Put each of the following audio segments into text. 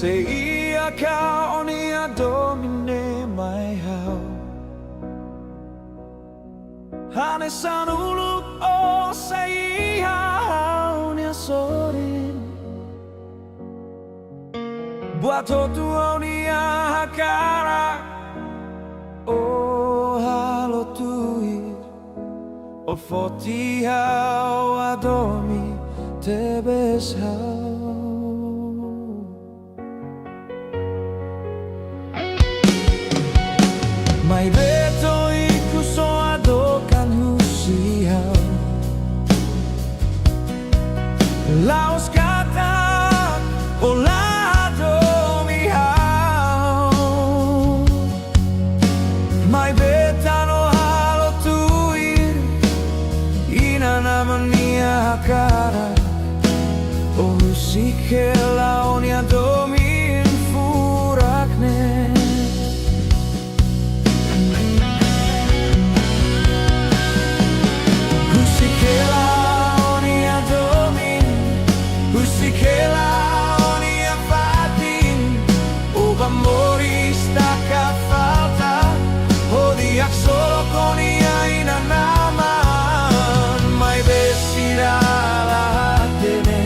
Säga ka nia domine mai hau Hanesan uluk o säga hau nia sorin Buat hotu au nia hakara O halo tuir O foti hau adomi tebes hau Mai beto iku so adokan husihau Laos kata o lado mihau Mai betano halo tuir Ina namania hakara O husikela onia domin furakne Solo con ella in anaman Mai besira la tene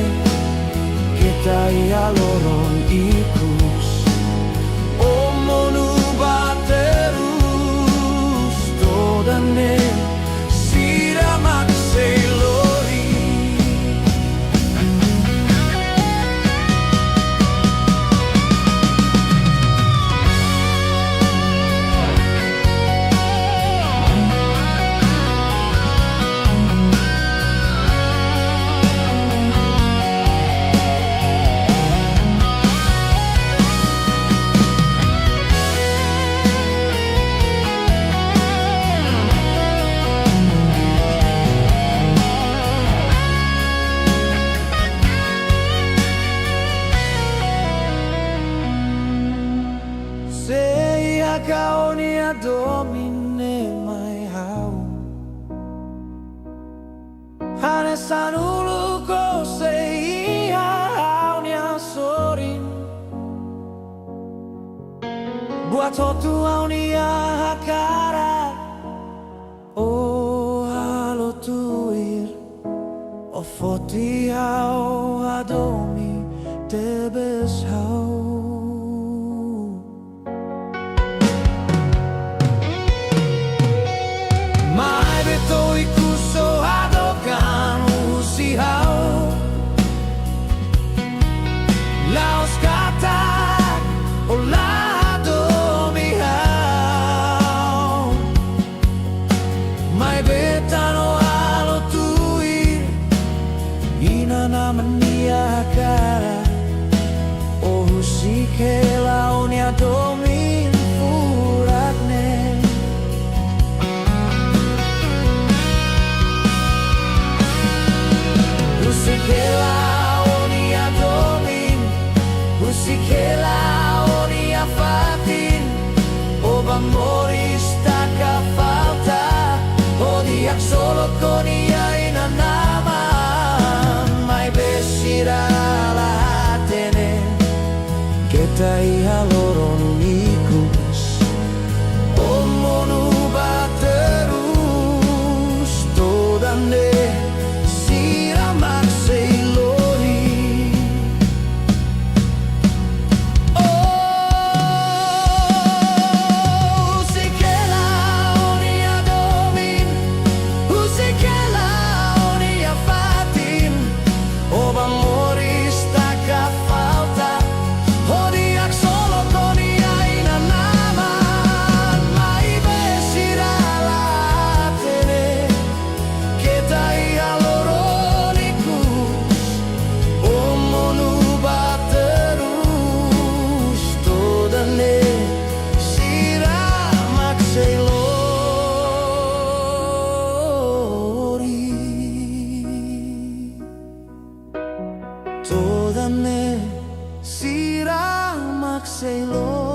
Kita ia loron ikus Omonu baterus Todane siramak seilori Kau nia domine mai hau Hanesan ulu ko sei hau nia sorin Buat hotu au nia hakara O halo tuir O foti hau adomi tebes hau Iku so adokan usihau Laos katak o lado mihau Mai betano halo tuir Ina namania hakara O husikela onia domin furakne Husikela onia domin Husikela onia fatin Oba moris taka falta Odiak solo con ia in anaman Mai besira la tene Kita iha loron ikus Omonu baterus Todane Toda me siramak seilo